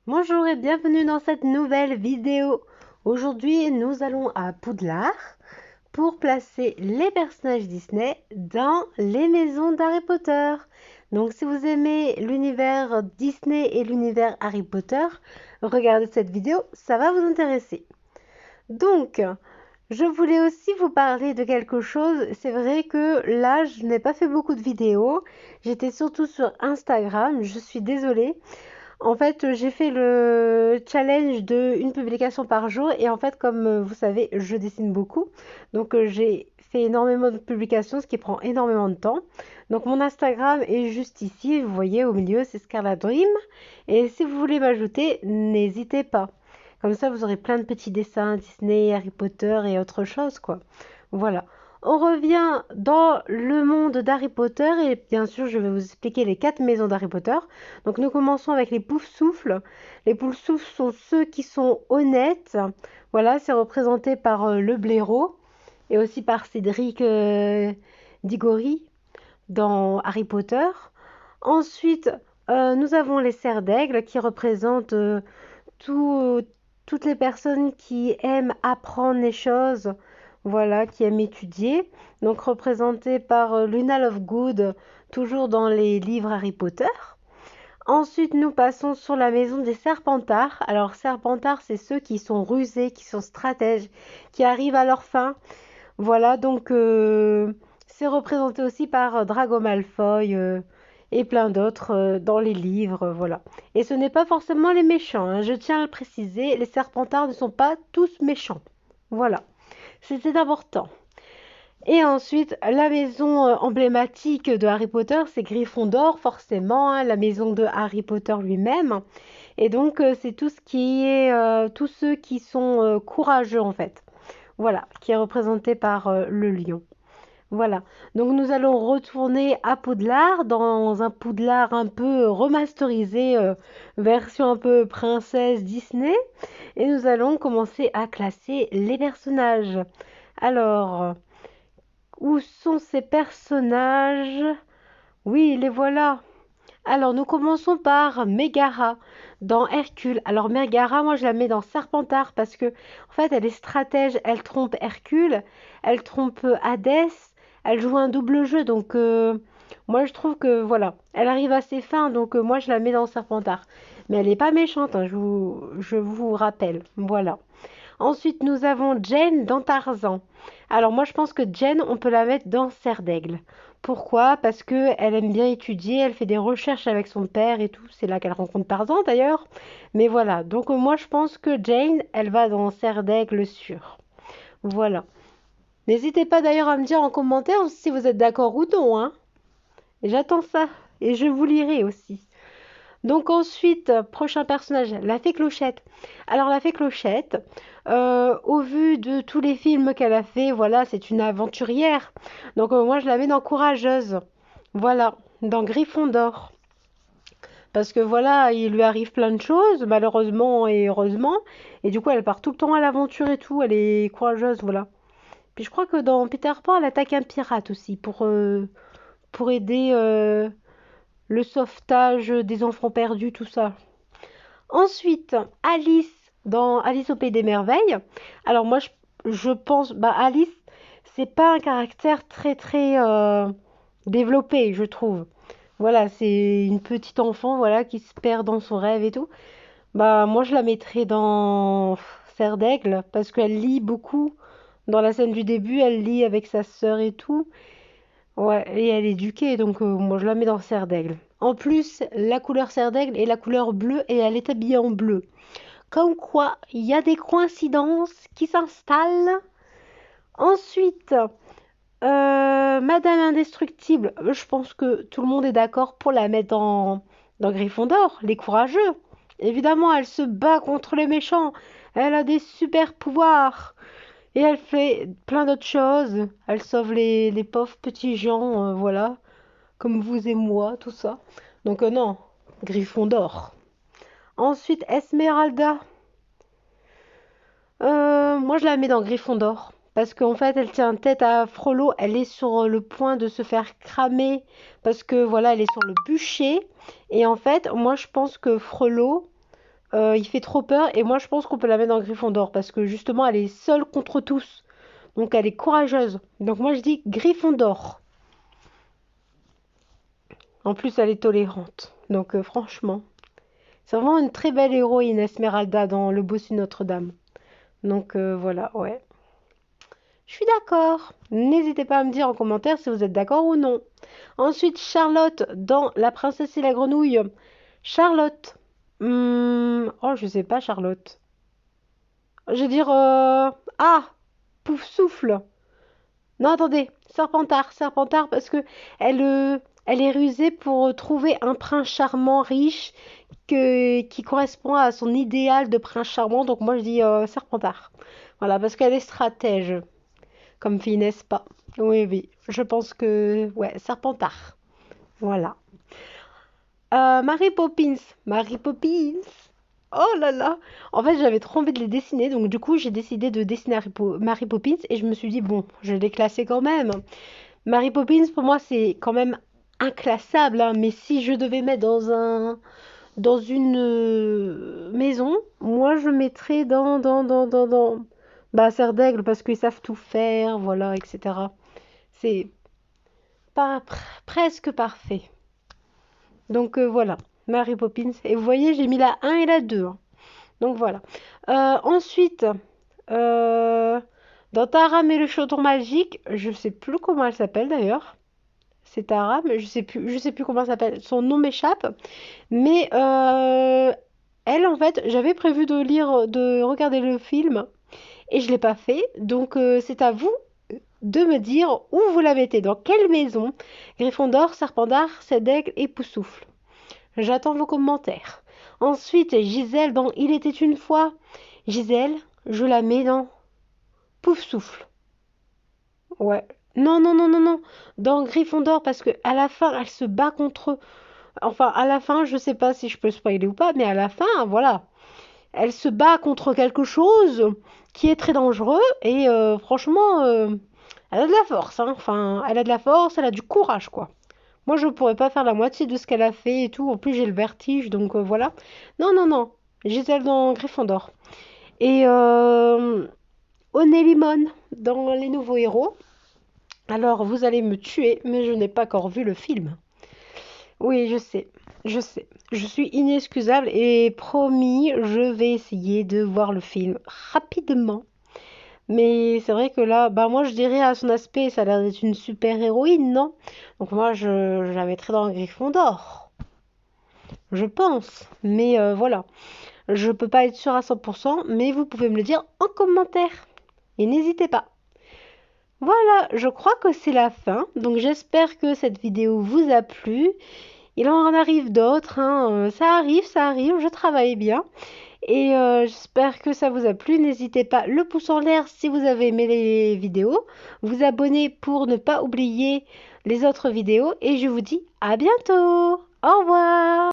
Bonjour et bienvenue dans cette nouvelle vidéo. Aujourd'hui, nous allons à Poudlard pour placer les personnages Disney dans les maisons d'Harry Potter. Donc si vous aimez l'univers Disney et l'univers Harry Potter, regardez cette vidéo, ça va vous intéresser. Donc, je voulais aussi vous parler de quelque chose. C'est vrai que là, je n'ai pas fait beaucoup de vidéos. J'étais surtout sur Instagram. Je suis désolée. En fait, j'ai fait le challenge de une publication par jour et en fait, comme vous savez, je dessine beaucoup. Donc, j'ai fait énormément de publications, ce qui prend énormément de temps. Donc, mon Instagram est juste ici. Vous voyez, au milieu, c'est Scarlet Dream. Et si vous voulez m'ajouter, n'hésitez pas. Comme ça, vous aurez plein de petits dessins Disney, Harry Potter et autre chose, quoi. Voilà. On revient dans le monde d'Harry Potter et bien sûr, je vais vous expliquer les 4 maisons d'Harry Potter. Donc nous commençons avec les Poufsouffles. Les Poufsouffles sont ceux qui sont honnêtes. Voilà, c'est représenté par le blaireau et aussi par Cédric Diggory dans Harry Potter. Ensuite, nous avons les Serres d'Aigle qui représentent tout- toutes les personnes qui aiment apprendre les choses, voilà, qui aiment étudier. Donc représentées par Luna Lovegood, toujours dans les livres Harry Potter. Ensuite, nous passons sur la maison des Serpentards. Alors, Serpentards, c'est ceux qui sont rusés, qui sont stratèges, qui arrivent à leur fin. Voilà, donc c'est représenté aussi par Drago Malfoy et plein d'autres dans les livres, voilà. Et ce n'est pas forcément les méchants, hein, je tiens à le préciser, les Serpentards ne sont pas tous méchants. Voilà, c'était important. Et ensuite, la maison emblématique de Harry Potter, c'est Gryffondor, forcément, hein, la maison de Harry Potter lui-même. Et donc, c'est tout ce qui est, tous ceux qui sont courageux en fait. Voilà, qui est représenté par le lion. Voilà, donc nous allons retourner à Poudlard, dans un Poudlard un peu remasterisé, version un peu princesse Disney. Et nous allons commencer à classer les personnages. Alors, où sont ces personnages? Oui, les voilà. Alors, nous commençons par Megara dans Hercule. Alors, Megara, moi, je la mets dans Serpentard parce que, en fait, elle est stratège. Elle trompe Hercule, elle trompe Hadès, elle joue un double jeu. Donc, moi, je trouve que, voilà, elle arrive à ses fins. Donc, moi, je la mets dans Serpentard. Mais elle n'est pas méchante, hein, je vous rappelle. Voilà. Ensuite, nous avons Jane dans Tarzan. Alors moi, je pense que Jane, on peut la mettre dans Serre d'Aigle. Pourquoi? Parce que elle aime bien étudier, elle fait des recherches avec son père et tout. C'est là qu'elle rencontre Tarzan d'ailleurs. Mais voilà, donc moi je pense que Jane, elle va dans Serre d'Aigle sûr. Voilà. N'hésitez pas d'ailleurs à me dire en commentaire si vous êtes d'accord ou non, hein. J'attends ça et je vous lirai aussi. Donc ensuite, prochain personnage, la fée Clochette. Alors la fée Clochette, au vu de tous les films qu'elle a fait, voilà, c'est une aventurière. Donc moi je la mets dans Courageuse. Voilà, dans Gryffondor. Parce que voilà, il lui arrive plein de choses, malheureusement et heureusement. Et du coup, elle part tout le temps à l'aventure et tout. Elle est courageuse, voilà. Puis je crois que dans Peter Pan, elle attaque un pirate aussi pour aider le sauvetage des enfants perdus, tout ça. Ensuite, Alice dans Alice au Pays des Merveilles. Alors moi, je pense, bah Alice, c'est pas un caractère très très développé, je trouve. Voilà, c'est une petite enfant, voilà, qui se perd dans son rêve et tout. Bah moi, je la mettrais dans Serre d'Aigle parce qu'elle lit beaucoup. Dans la scène du début, elle lit avec sa sœur et tout. Ouais, et elle est éduquée, donc moi je la mets dans Serre d'Aigle. En plus, la couleur Serre d'Aigle est la couleur bleue et elle est habillée en bleu. Comme quoi, il y a des coïncidences qui s'installent. Ensuite, Madame Indestructible, je pense que tout le monde est d'accord pour la mettre dans Gryffondor, les courageux. Évidemment, elle se bat contre les méchants. Elle a des super pouvoirs. Et elle fait plein d'autres choses. Elle sauve les pauvres petits gens, voilà. Comme vous et moi, tout ça. Donc non, Gryffondor. Ensuite, Esmeralda. Moi, je la mets dans Gryffondor. Parce qu'en fait, elle tient tête à Frollo. Elle est sur le point de se faire cramer. Parce que voilà, elle est sur le bûcher. Et en fait, moi, je pense que Frollo, il fait trop peur et moi je pense qu'on peut la mettre dans Gryffondor parce que justement elle est seule contre tous. Donc elle est courageuse. Donc moi je dis Gryffondor. En plus elle est tolérante. Donc franchement, c'est vraiment une très belle héroïne Esmeralda dans Le Bossu de Notre-Dame. Donc voilà, ouais. Je suis d'accord. N'hésitez pas à me dire en commentaire si vous êtes d'accord ou non. Ensuite, Charlotte dans La Princesse et la Grenouille. Charlotte. Oh, je sais pas, Charlotte. Je vais dire... Ah, Pouf souffle. Non, attendez. Serpentard. Serpentard parce que elle est rusée pour trouver un prince charmant riche qui correspond à son idéal de prince charmant. Donc moi, je dis Serpentard. Voilà, parce qu'elle est stratège. Comme fille, n'est-ce pas? Oui, oui. Je pense que... Ouais, Serpentard. Voilà. Mary Poppins. Mary Poppins. Oh là là. En fait, j'avais trop envie de les dessiner. Donc, du coup, j'ai décidé de dessiner Mary Poppins. Et je me suis dit, bon, je vais les classer quand même. Mary Poppins, pour moi, c'est quand même inclassable, hein. Mais si je devais mettre dans une maison, moi, je mettrais bah, Serre d'Aigle parce qu'ils savent tout faire, voilà, etc. C'est pas presque parfait. Donc voilà, Mary Poppins. Et vous voyez, j'ai mis la un et la 2, hein. Donc voilà. Ensuite, euh, dans Taram et le chaudron magique, je sais plus comment elle s'appelle d'ailleurs. C'est Tara, mais je sais plus comment elle s'appelle. Son nom m'échappe. Mais elle, en fait, j'avais prévu de regarder le film et je l'ai pas fait. Donc c'est à vous de me dire où vous la mettez, dans quelle maison. Gryffondor, Serpentard, Cédègle et Poussoufle. J'attends vos commentaires. Ensuite, Gisèle dans Il était une fois. Gisèle, je la mets dans Pouf Souffle. Ouais. Non, non, non, non, non. Dans Gryffondor, parce que à la fin, elle se bat contre eux. Enfin, à la fin, je sais pas si je peux spoiler ou pas, mais à la fin, voilà. Elle se bat contre quelque chose qui est très dangereux et franchement, elle a de la force, hein. Enfin, elle a de la force, elle a du courage, quoi. Moi, je ne pourrais pas faire la moitié de ce qu'elle a fait et tout. En plus, j'ai le vertige, donc voilà. Non, non, non. Gisèle dans Gryffondor. Et Onélimone dans Les Nouveaux Héros. Alors, vous allez me tuer, mais je n'ai pas encore vu le film. Oui, je sais, je sais. Je suis inexcusable et promis, je vais essayer de voir le film rapidement. Mais c'est vrai que là, bah moi je dirais à son aspect, ça a l'air d'être une super héroïne, non? Donc moi je la mettrais dans Gryffondor, je pense. Mais voilà, je peux pas être sûre à 100%, mais vous pouvez me le dire en commentaire. Et n'hésitez pas. Voilà, je crois que c'est la fin. Donc j'espère que cette vidéo vous a plu. Il en arrive d'autres, hein. Ça arrive, je travaille bien. Et j'espère que ça vous a plu. N'hésitez pas, le pouce en l'air si vous avez aimé les vidéos. Vous abonner pour ne pas oublier les autres vidéos. Et je vous dis à bientôt. Au revoir.